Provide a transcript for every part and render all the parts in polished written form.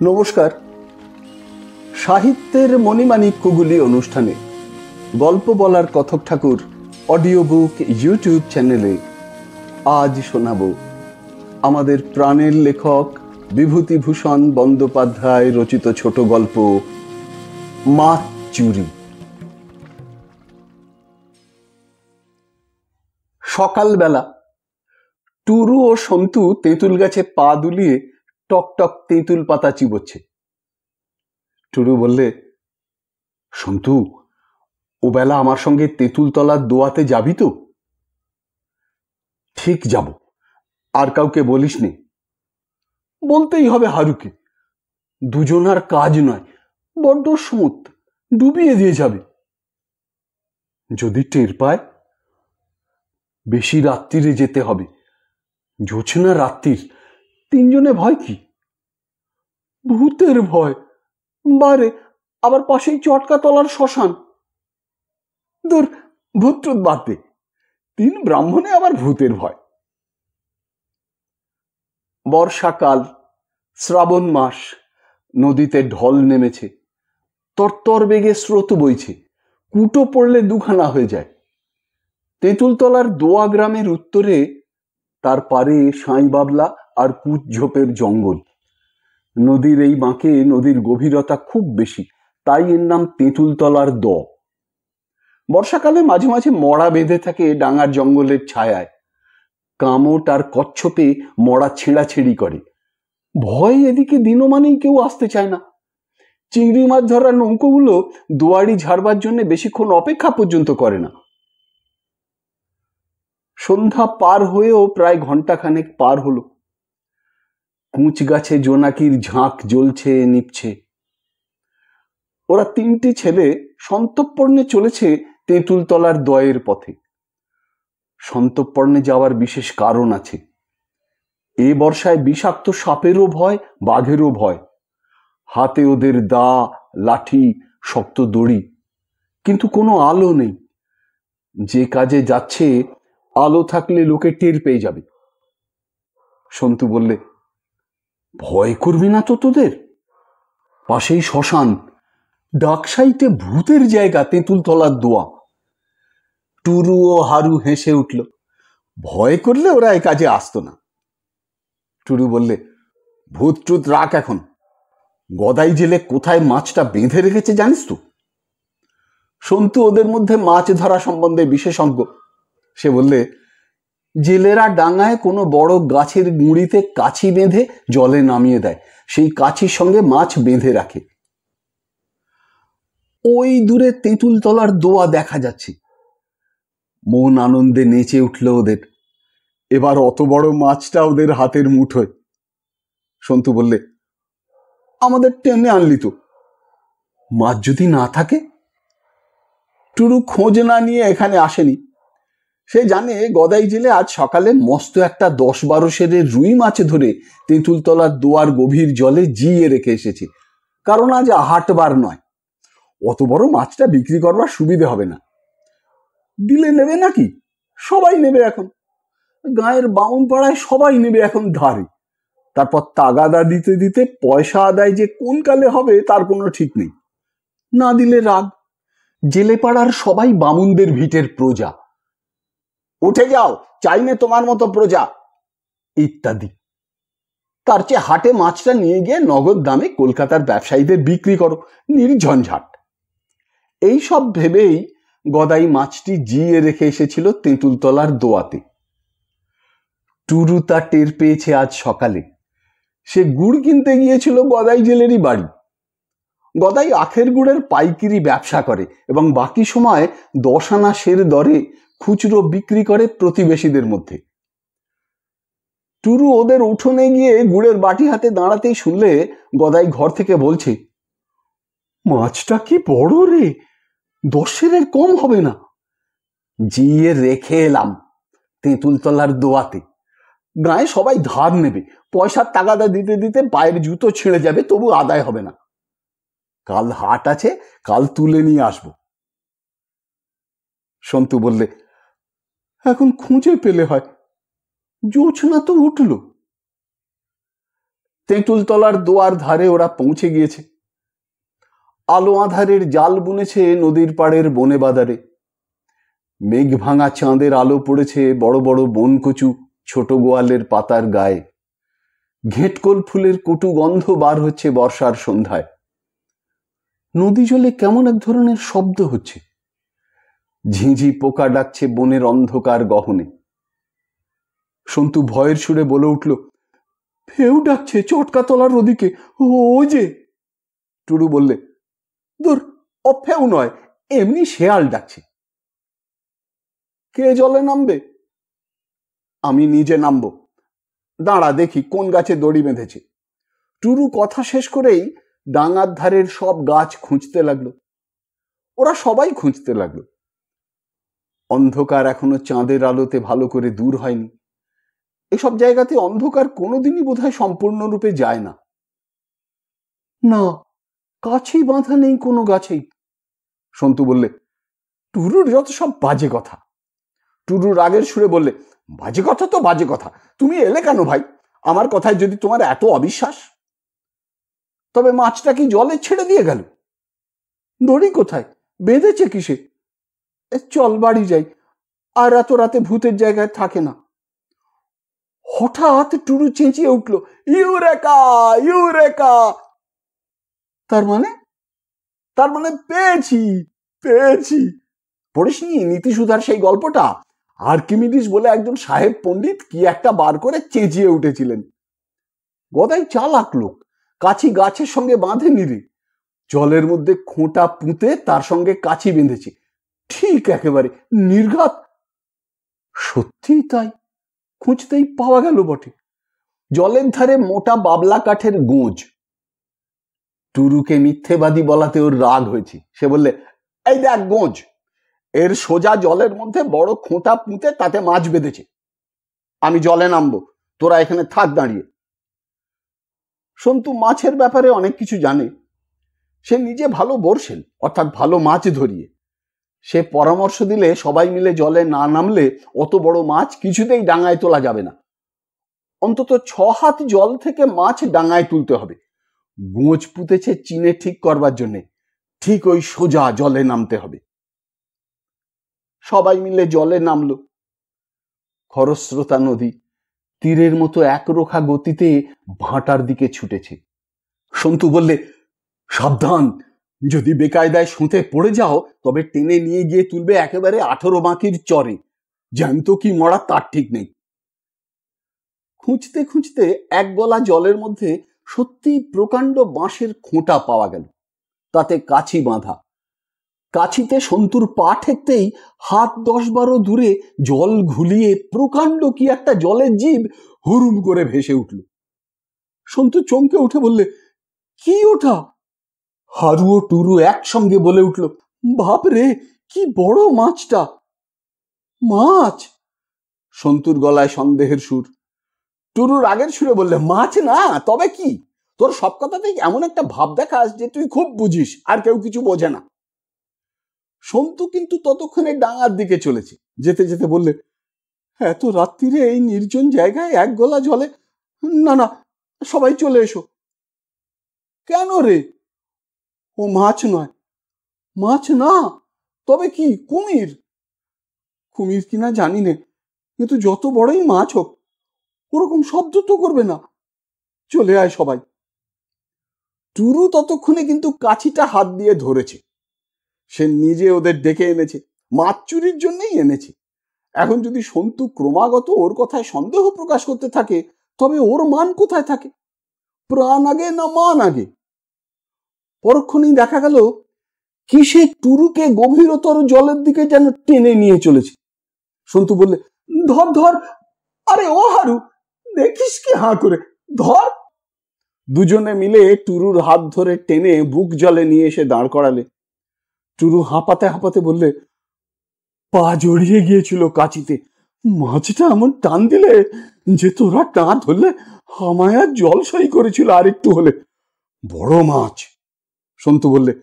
নমস্কার। সাহিত্যের মণিমাণিক্যগুলি অনুষ্ঠানে গল্প বলার কথক ঠাকুর অডিও বুক ইউটিউব চ্যানেলে আজ শোনাব আমাদের প্রাণের লেখক বিভূতিভূষণ বন্দ্যোপাধ্যায় রচিত ছোট গল্প মাছ চুরি। সকালবেলা টুরু ও সন্তু তেঁতুল গাছে পা দুলিয়ে টকটক তেঁতুল পাতা চিবোচ্ছে। টুরু বললে, সন্তু, ও বেলা আমার সঙ্গে তেঁতুল তলার দোয়াতে যাবি তো? ঠিক যাব, আর কাউকে বলিস নে। বলতেই হবে হারুকে, দুজনার কাজ নয়, বড্ড স্মুত, ডুবিয়ে দিয়ে যাবে। যদি টের পায়? বেশি রাত্রিরে যেতে হবে, জোছনা রাত্রির, তিনজনে ভয় কি? ভূতের ভয়? বারে, আবার পাশেই চটকা তলার শ্মশান। দূর, ভূত বাদ দে, তিন ব্রাহ্মণে আবার ভূতের ভয়। বর্ষাকাল, শ্রাবণ মাস, নদীতে ঢল নেমেছে, তরতর বেগে স্রোত বইছে, কুটো পড়লে দুখানা হয়ে যায়। তেঁতুলতলার দোয়া গ্রামের উত্তরে তার পারে সাঁই বাবলা আর কুচ ঝোপের জঙ্গল। নদীর এই বাঁকে নদীর গভীরতা খুব বেশি, তাই এর নাম তেঁতুলতলার দ। বর্ষাকালে মাঝে মাঝে মড়া বেঁধে থাকে ডাঙার জঙ্গলের ছায়ায়। কামট আর কচ্ছপে মড়া ছেঁড়াছেড়ি করে। ভয় এদিকে দিনমানেই কেউ আসতে চায় না। চিংড়ি মাছ ধরার নৌকোগুলো দুয়ারি ঝাড়বার জন্য বেশিক্ষণ অপেক্ষা পর্যন্ত করে না। সন্ধ্যা পার হয়েও প্রায় ঘন্টাখানেক পার হলো। কুঁচ গাছে জোনাকির ঝাঁক জ্বলছে নিপছে। ওরা তিনটি ছেলে সন্তর্পণে চলেছে তেঁতুলতলার দয়ের পথে। সন্তর্পণে যাওয়ার বিশেষ কারণ আছে। এ বর্ষায় বিষাক্ত সাপেরও ভয়, বাঘেরও ভয়। হাতে ওদের দা, লাঠি, শক্ত দড়ি, কিন্তু কোনো আলো নেই। যে কাজে যাচ্ছে আলো থাকলে লোকে টের পেয়ে যাবে। সন্তু বললে, ভয় করবি না তো তোদের? পাশেই শ্মশান, ডাকসাইটে ভূতের জায়গা তেঁতুলতলার দোয়া। টুরু ও হারু হেসে উঠল। ভয় করলে ওরা এ কাজে আসতো না। টুরু বললে, ভূত টুত রাখ এখন। গদাই জেলে কোথায় মাছটা বেঁধে রেখেছে জানিস তো? সন্তু ওদের মধ্যে মাছ ধরা সম্বন্ধে বিশেষজ্ঞ। সে বললে, জেলেরা ডাঙায় কোনো বড় গাছের গুঁড়িতে কাছি বেঁধে জলে নামিয়ে দেয়, সেই কাছির সঙ্গে মাছ বেঁধে রাখে। ওই দূরে তেঁতুলতলার দোয়া দেখা যাচ্ছে। মন আনন্দে নেচে উঠল ওদের। এবার অত বড় মাছটা ওদের হাতের মুঠোয়। সন্তু বললে, আমাদের টেনে আনলি তো, মাছ যদি না থাকে? টুরু খোঁজ না নিয়ে এখানে আসেনি। সে জানে গদাই জেলে আজ সকালে মস্ত একটা 10-12 সেরের রুই মাছ ধরে তেঁতুলতলার দোয়ার গভীর জলে জিয়ে রেখে এসেছে, কারণ আজ হাটবার নয়। অত বড় মাছটা বিক্রি করবার সুবিধে হবে না। দিলে নেবে নাকি? সবাই নেবে এখন। গায়ের বামুন পাড়ায় সবাই নেবে এখন ধারে। তারপর তাগাদা দিতে দিতে পয়সা আদায় যে কোন কালে হবে তার কোনো ঠিক নেই। না দিলে রাগ। জেলে পাড়ার সবাই বামুনদের ভিটের প্রজা। উঠে যাও, চাইনে তোমার মতো প্রজা, ইত্যাদি। তার চেয়ে হাটে মাছটা নিয়ে গিয়ে নগদ দামে কলকাতার ব্যবসায়ীদের বিক্রি করো, নির্ঝঞ্ঝাট। এই সব ভেবেই গদাই মাছটি জিয়ে রেখে এসেছিল তেঁতুলতলার দোয়াতে। টুরু তা টের পেয়েছে আজ সকালে। সে গুড় কিনতে গিয়েছিল গদাই জেলেরই বাড়ি। গদাই আখের গুড়ের পাইকিরি ব্যবসা করে এবং বাকি সময় 10 আনা সের দরে খুচরো বিক্রি করে প্রতিবেশীদের মধ্যে। টুরু ওদের উঠোনে গিয়ে গুড়ের বাটি হাতে দাঁড়াতেই শুনলে গদাই ঘর থেকে বলছে, মাছটা কি বড় রে, 10 সেরের কম হবে না। জিয়ে রেখে এলাম তেঁতুলতলার দোয়াতে। গায়ে সবাই ধার নেবে, পয়সার তাগাদা দিতে দিতে পায়ের জুতো ছিঁড়ে যাবে, তবু আদায় হবে না। কাল হাট আছে, কাল তুলে নিয়ে আসবো। সন্তু বললে, এখন খুঁজে পেলে হয়, জোছনা তো উঠল। তেঁতুলতলার দোয়ার ধারে ওরা পৌঁছে গিয়েছে। আলো আঁধারের জাল বুনেছে নদীর পাড়ের বনে বাদারে। মেঘ ভাঙা চাঁদের আলো পড়েছে বড় বড় বনকচু ছোট গোয়ালের পাতার গায়ে। ঘেঁটকোল ফুলের কটু গন্ধ বার হচ্ছে বর্ষার সন্ধ্যায়। নদী জলে কেমন এক ধরনের শব্দ হচ্ছে। ঝিঁঝি পোকা ডাকছে বনের অন্ধকার গহনে। সন্তু ভয়ের সুরে বলে উঠল, ফেউ ডাকছে চটকাতলার ওদিকে, ও যে। টুরু বললে, দূর, ও ফেউ নয়, এমনি শেয়াল ডাকছে। কে জলে নামবে? আমি নিজে নামবো। দাঁড়া দেখি কোন গাছে দড়ি বেঁধেছে। টুরু কথা শেষ করেই ডাঙার ধারের সব গাছ খুঁজতে লাগলো। ওরা সবাই খুঁজতে লাগলো। অন্ধকার এখনো চাঁদের আলোতে ভালো করে দূর হয়নি। এসব জায়গাতে অন্ধকার কোনোদিনই বোধহয় সম্পূর্ণরূপে যায় না। না, কাছেই বাঁধা নেই কোনো গাছেই। সন্তু বললে, টুরুর যত সব বাজে কথা। টুরু রাগের সুরে বললে, বাজে কথা তো বাজে কথা, তুমি এলে কেন ভাই? আমার কথায় যদি তোমার এত অবিশ্বাস। তবে মাছটা কি জলে ছেড়ে দিয়ে গেল? দড়ি কোথায়? বেঁধেছে কিসে? চল বাড়ি যাই, আর এত রাতে ভূতের জায়গায় থাকে না। হঠাৎ টুরু চেঁচিয়ে উঠল, ইউরেকা ইউরেকা। তার মানে পেয়েছি পেয়েছি। পড়িসনি নীতিসুধার সেই গল্পটা? আর্কিমিডিস বলে একজন সাহেব পণ্ডিত কি একটা বার করে চেঁচিয়ে উঠেছিলেন। গদাই চালাক লোক, কাছি গাছের সঙ্গে বাঁধেনি রে, জলের মধ্যে খোঁটা পুঁতে তার সঙ্গে কাছি বেঁধেছে, ঠিক একেবারে নির্ঘাত। সত্যিই তাই, খুঁজতেই পাওয়া গেল বটে। জলের ধারে মোটা বাবলা কাঠের গোঁজ। টুরুকে মিথ্যেবাদী বলাতে ওর রাগ হয়েছে। সে বললে, এই দেখ গোঁজ, এর সোজা জলের মধ্যে বড় খোঁটা পুঁতে তাতে মাছ বেঁধেছে। আমি জলে নামবো, তোরা এখানে থাক দাঁড়িয়ে। সন্তু মাছের ব্যাপারে অনেক কিছু জানে। সে নিজে ভালো বর্ষেল, অর্থাৎ ভালো মাছ ধরিয়ে। সে পরামর্শ দিলে সবাই মিলে জলে না নামলে অত বড় মাছ কিছুতেই ডাঙায় তোলা যাবে না। অন্তত 6 হাত জল থেকে মাছ ডাঙায় তুলতে হবে। গোঁজ পুঁতেছে চিনে ঠিক করবার জন্যে, ঠিক ওই সোজা জলে নামতে হবে। সবাই মিলে জলে নামলো। খরস্রোতা নদী তীরের মতো একরোখা গতিতে ভাটার দিকে ছুটেছে। সন্তু বললে, সাবধান, যদি বেকায়দায় শুঁতে পড়ে যাও তবে টেনে নিয়ে গিয়ে তুলবে একেবারে 18 বাঁকির চরে, জ্যান্ত কি মরা তার ঠিক নেই। খুঁজতে খুঁজতে এক গলা জলের মধ্যে সত্যি প্রকাণ্ড বাঁশের খোঁটা পাওয়া গেল, তাতে কাছি বাঁধা। কাছিতে সন্তুর পা ঠেকতেই হাত 10-12 দূরে জল ঘুলিয়ে প্রকাণ্ড কি একটা জলের জীব হুরুম করে ভেসে উঠল। সন্তু চমকে উঠে বললে, কি ওঠা? হারু ও টুরু একসঙ্গে বলে উঠল, বাপরে, কি বড় মাছটা! মাছ? সন্তুর গলায় সন্দেহের সুর। টুরুর আগের সুরে বললে, মাছ না তবে কি? তোর সব কথাতেই এমন একটা ভাব দেখাস যে তুই খুব বুঝিস আর কেউ কিছু বোঝে না। সন্তু কিন্তু ততক্ষণে ডাঙার দিকে চলেছে। যেতে যেতে বললে, এত রাত্রিরে এই নির্জন জায়গায় এক গলা জলে? না না, সবাই চলে এসো। কেন রে? ও মাছ নয়। মাছ না তবে কি? কুমির? কুমির কিনা জানি নে, কিন্তু যত বড়ই মাছ হোক ওরকম শব্দ তো করবে না। চলে আয় সবাই। টুরু ততক্ষণে কিন্তু কাছিটা হাত দিয়ে ধরেছে। সে নিজে ওদের ডেকে এনেছে, মাছ চুরির জন্যই এনেছে। এখন যদি সন্তু ক্রমাগত ওর কথায় সন্দেহ প্রকাশ করতে থাকে তবে ওর মান কোথায় থাকে? প্রাণ আগে না মান আগে? পরক্ষণেই দেখা গেল কিসে টুরুকে গভীরতর জলের দিকে যেন টেনে নিয়ে চলেছে। সন্তু বললে, ধর ধর। আরে ও হারু, দেখিস কি হাঁ করে, ধর। দুজনে মিলে টুরুর হাত ধরে টেনে বুক জলে নিয়ে এসে দাঁড় করালে। টুরু হাঁপাতে হাঁপাতে বললে, পা জড়িয়ে গিয়েছিল কাছিতে, মাছটা এমন টান দিলে যে তোরা টান ধরলে আমায় আর জল সই করেছিল আর একটু হলে। বড় মাছ। সন্তু বললে,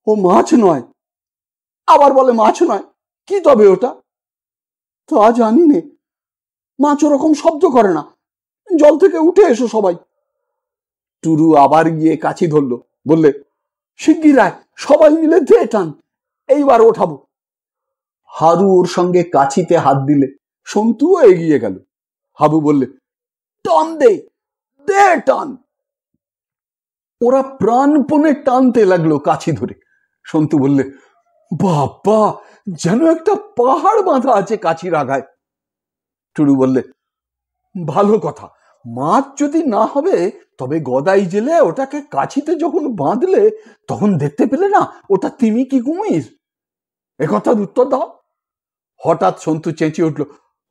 ও মাছ নয়। আবার বলে মাছ নয়, কি তবে ওটা? তা জানি নে, মাছ ওরকম শব্দ করে না। জল থেকে উঠে এসো সবাই। টুরু আবার গিয়ে কাছি ধরলো, বললে, শিগগির আয়, সবাই মিলে দে টান, এইবার ওঠাবো। হারু ওর সঙ্গে কাছিতে হাত দিলে সন্তুও এগিয়ে গেল। হাবু বললে, টান দে, দে টান। ওরা প্রাণপণে টানতে লাগলো কাছি ধরে। সন্তু বললে, বাবা, যেন একটা পাহাড় বাঁধা আছে কাছির আগায়। টুরু বললে, ভালো কথা, মাছ যদি না হবে তবে গদাই জেলে ওটাকে কাছিতে যখন বাঁধলে তখন দেখতে পেলে না ওটা তিমি কি কুমির? একথার উত্তর দাও। হঠাৎ সন্তু চেঁচিয়ে উঠল,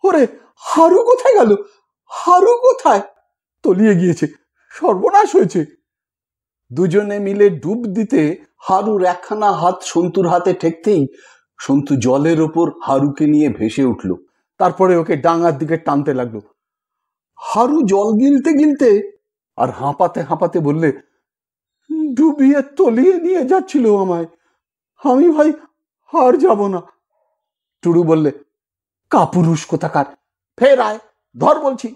ওরে, হারু কোথায় গেল? হারু কোথায়? তলিয়ে গিয়েছে, সর্বনাশ হয়েছে। দুজনে মিলে ডুব দিতে হারুর একখানা হাত সন্তুর হাতে ঠেকতেই সন্তু জলের ওপর হারুকে নিয়ে ভেসে উঠল। তারপরে ওকে ডাঙার দিকে টানতে লাগলো। হারু জল গিলতে গিলতে আর হাঁপাতে হাঁপাতে বললে, ডুবিয়ে তলিয়ে নিয়ে যাচ্ছিল আমায়, আমি ভাই আর যাব না। টুরু বললে, কাপুরুষ কোথাকার, ফের আয়, ধর বলছি।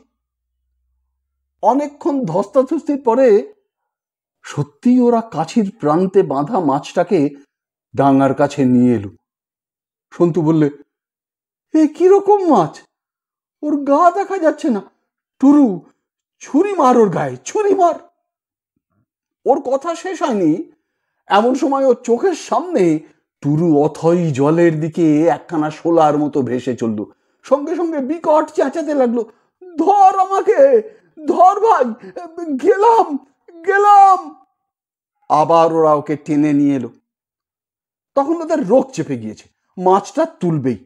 অনেকক্ষণ ধস্তাধস্তির পরে সত্যি ওরা কাছির প্রান্তে বাঁধা মাছটাকে ডাঙার কাছে নিয়ে এলো। সন্তু বললে, এ কিরকম মাছ, ওর গা দেখা যাচ্ছে না। টুরু, ছুরি মার ওর গায়ে, ছুরি মার। ওর কথা শেষ হয়নি এমন সময় ওর চোখের সামনে টুরু অথই জলের দিকে একখানা শোলার মতো ভেসে চলল। সঙ্গে সঙ্গে বিকট চেঁচাতে লাগলো, ধর আমাকে, ধর ভাই, গেলাম গেলাম। আবার ওরা ওকে টেনে নিয়ে এলো। তখন ওদের রোগ চেপে গিয়েছে, মাছটা তুলবেই।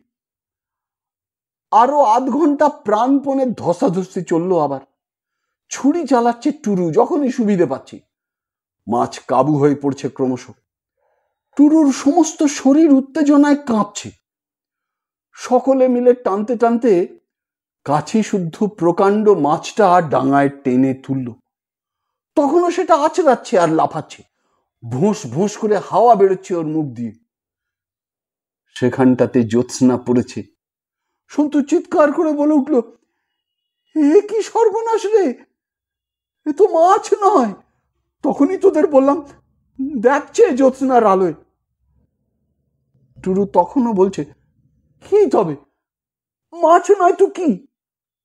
আরো আধ ঘন্টা প্রাণপণে ধস্তাধস্তি চললো। আবার ছুরি চালাচ্ছে টুরু যখনই সুবিধে পাচ্ছে। মাছ কাবু হয়ে পড়ছে ক্রমশ। টুরুর সমস্ত শরীর উত্তেজনায় কাঁপছে। সকলে মিলে টানতে টানতে কাছি শুদ্ধ প্রকাণ্ড মাছটা ডাঙায় টেনে তুলল। তখনও সেটা আছড়াচ্ছে আর লাফাচ্ছে, ভোঁস ভোঁস করে হাওয়া বেরোচ্ছে ওর মুখ দিয়ে। সেখানটাতে জ্যোৎস্না পড়েছে। সন্তু চিৎকার করে বলে উঠল, এ কি সর্বনাশ রে, এ তো মাছ নয়। তখনই তোদের বললাম, দেখছে জ্যোৎস্নার আলোয়। টুরু তখনও বলছে, কি তবে, মাছ নয় তো কি?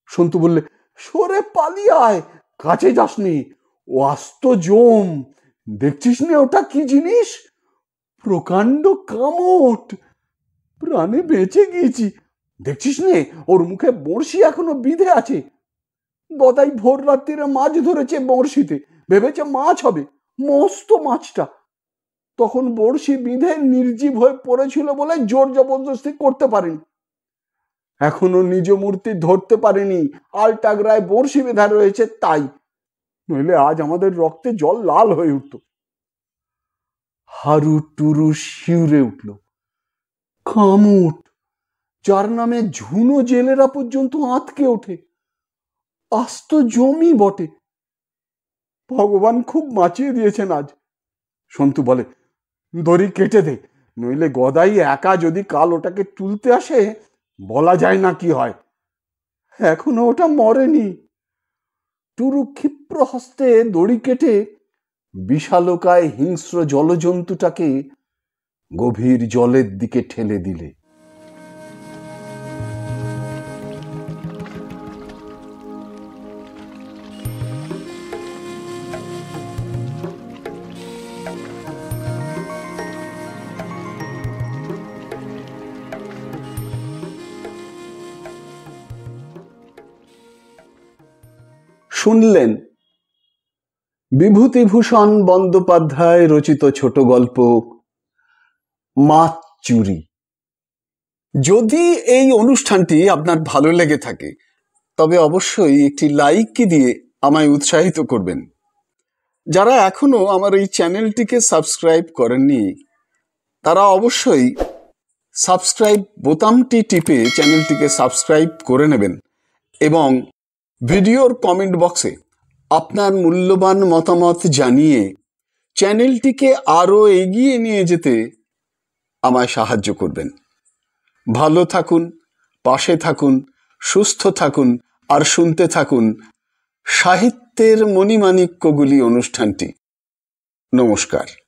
সন্তু বললে, সরে পালিয়ে আয়, কাছে যাসনি, ও আস্ত জম, দেখছিস না ওটা কি জিনিস? প্রকাণ্ড কামট, প্রাণে বেঁচে গিয়েছি, দেখছিস নে ওর মুখে বড়শি এখনো বিঁধে আছে। গদাই ভোর রাত্রিরে মাছ ধরেছে বড়শিতে, ভেবেছে মাছ হবে, মস্ত মাছটা। তখন বড়শি বিঁধে নির্জীব হয়ে পড়েছিল বলে জোর জবরদস্তি করতে পারেনি। এখনো নিজ মূর্তি ধরতে পারেনি, আলটাগড়ায় বড়শি বেঁধা রয়েছে তাই, নইলে আজ আমাদের রক্তে জল লাল হয়ে উঠত। হারু টুরু শিউরে উঠল। কামট, যার নামে ঝুনো জেলেরা পর্যন্ত আঁতকে ওঠে, আস্ত জমি বটে। ভগবান খুব বাঁচিয়ে দিয়েছেন আজ। সন্তু বলে, দড়ি কেটে দে, নইলে গদাই একা যদি কাল ওটাকে তুলতে আসে বলা যায় না কি হয়। এখনো ওটা মরেনি। টুরু ক্ষিপ্র হস্তে দড়ি কেটে বিশালকায় হিংস্র জলজন্তুটাকে গভীর জলের দিকে ঠেলে দিলে। শুনলেন বিভূতিভূষণ বন্দ্যোপাধ্যায় রচিত ছোট গল্প মাছ চুরি। যদি এই অনুষ্ঠানটি আপনার ভালো লেগে থাকে তবে অবশ্যই একটি লাইক দিয়ে আমায় উৎসাহিত করবেন। যারা এখনো আমার এই চ্যানেলটিকে সাবস্ক্রাইব করেননি তারা অবশ্যই সাবস্ক্রাইব বোতামটি টিপে চ্যানেলটিকে সাবস্ক্রাইব করে নেবেন এবং ভিডিওর কমেন্ট বক্সে আপনার মূল্যবান মতামত জানিয়ে চ্যানেলটিকে আরো এগিয়ে নিয়ে যেতে আমায় সাহায্য করবেন। ভালো থাকুন, পাশে থাকুন, সুস্থ থাকুন আর শুনতে থাকুন সাহিত্যের মণিমাণিক্যগুলি অনুষ্ঠানটি। নমস্কার।